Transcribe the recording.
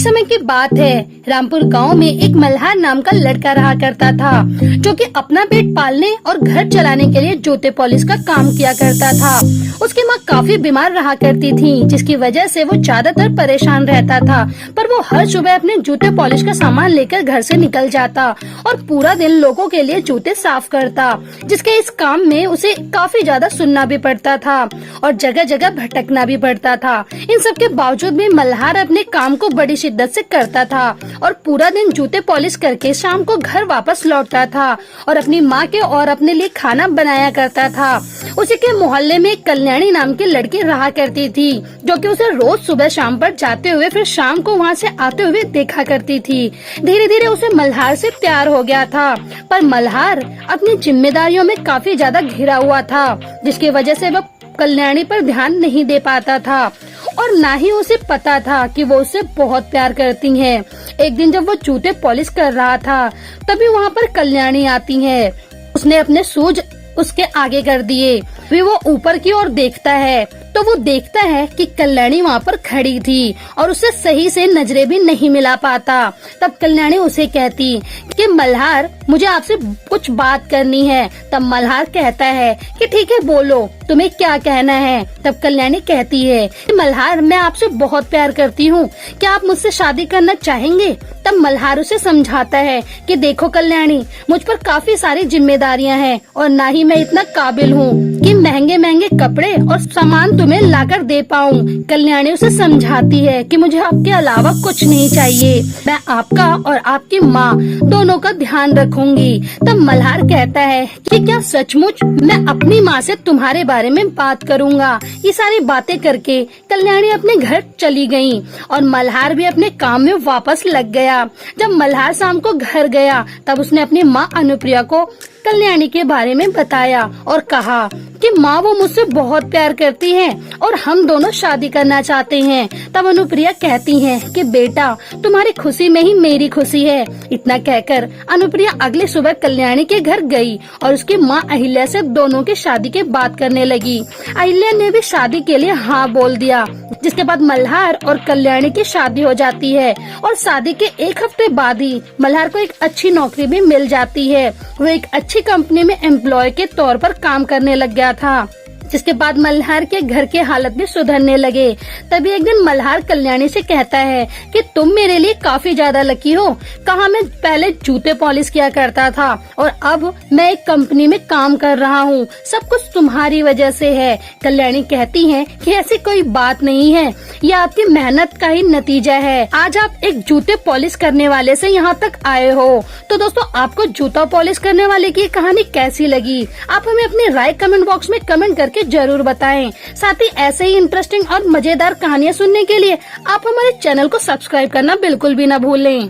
समय की बात है, रामपुर गांव में एक मल्हार नाम का लड़का रहा करता था, जो कि अपना पेट पालने और घर चलाने के लिए जूते पॉलिश का काम किया करता था। उसकी माँ काफी बीमार रहा करती थी, जिसकी वजह से वो ज्यादातर परेशान रहता था। पर वो हर सुबह अपने जूते पॉलिश का सामान लेकर घर से निकल जाता और पूरा दिन लोगों के लिए जूते साफ करता, जिसके इस काम में उसे काफी ज्यादा सुनना भी पड़ता था और जगह जगह भटकना भी पड़ता था। इन सब के बावजूद भी मल्हार अपने काम को बड़ी शिद्दत से करता था और पूरा दिन जूते पॉलिश करके शाम को घर वापस लौटता था और अपनी माँ के और अपने लिए खाना बनाया करता था। उसी के मोहल्ले में एक कल्याणी नाम की लड़की रहा करती थी, जो कि उसे रोज सुबह शाम पर जाते हुए फिर शाम को वहाँ से आते हुए देखा करती थी। धीरे धीरे उसे मल्हार से प्यार हो गया था, पर मल्हार अपनी जिम्मेदारियों में काफी ज्यादा घिरा हुआ था, जिसकी वजह से वह कल्याणी पर ध्यान नहीं दे पाता था और ना ही उसे पता था कि वो उससे बहुत प्यार करती है। एक दिन जब वो जूते पॉलिश कर रहा था, तभी वहाँ पर कल्याणी आती है। उसने अपने शूज उसके आगे कर दिए। फिर वो ऊपर की ओर देखता है तो वो देखता है कि कल्याणी वहाँ पर खड़ी थी और उसे सही से नजरें भी नहीं मिला पाता। तब कल्याणी उसे कहती कि मल्हार, मुझे आपसे कुछ बात करनी है। तब मल्हार कहता है कि ठीक है, बोलो, तुम्हें क्या कहना है। तब कल्याणी कहती है कि मल्हार, मैं आपसे बहुत प्यार करती हूँ, क्या आप मुझसे शादी करना चाहेंगे। तब मल्हार उसे समझाता है कि देखो कल्याणी, मुझ पर काफी सारी जिम्मेदारियाँ हैं और ना ही मैं इतना काबिल हूँ कि महंगे महंगे कपड़े और सामान तुम्हें लाकर दे पाऊँ। कल्याणी उसे समझाती है कि मुझे आपके अलावा कुछ नहीं चाहिए, मैं आपका और आपकी माँ दोनों का ध्यान रखूंगी। तब मल्हार कहता है कि क्या सचमुच, मैं अपनी माँ से तुम्हारे बारे में बात करूँगा। ये सारी बातें करके कल्याणी अपने घर चली गयी और मल्हार भी अपने काम में वापस लग गया। जब मल्हार शाम को घर गया, तब उसने अपनी माँ अनुप्रिया को कल्याणी के बारे में बताया और कहा कि माँ, वो मुझसे बहुत प्यार करती हैं और हम दोनों शादी करना चाहते हैं। तब अनुप्रिया कहती है कि बेटा, तुम्हारी खुशी में ही मेरी खुशी है। इतना कहकर अनुप्रिया अगले सुबह कल्याणी के घर गई और उसकी माँ अहिल्या से दोनों की शादी की बात करने लगी। अहिल्या ने भी शादी के लिए हाँ बोल दिया, जिसके बाद मल्हार और कल्याणी की शादी हो जाती है और शादी के एक हफ्ते बाद ही मल्हार को एक अच्छी नौकरी भी मिल जाती है। वो एक अच्छी कंपनी में एम्प्लॉय के तौर पर काम करने लग गया था, जिसके बाद मल्हार के घर के हालत भी सुधरने लगे। तभी एक दिन मल्हार कल्याणी से कहता है कि तुम मेरे लिए काफी ज्यादा लकी हो। कहा मैं पहले जूते पॉलिश किया करता था और अब मैं एक कंपनी में काम कर रहा हूँ, सब कुछ तुम्हारी वजह से है। कल्याणी कहती है कि ऐसी कोई बात नहीं है, ये आपकी मेहनत का ही नतीजा है। आज आप एक जूते पॉलिश करने वाले से यहाँ तक आए हो। तो दोस्तों, आपको जूता पॉलिश करने वाले की कहानी कैसी लगी? आप हमें अपनी राय कमेंट बॉक्स में कमेंट करके जरूर बताएं। साथ ही ऐसे ही इंटरेस्टिंग और मजेदार कहानियाँ सुनने के लिए आप हमारे चैनल को सब्सक्राइब करना बिल्कुल भी ना भूलें।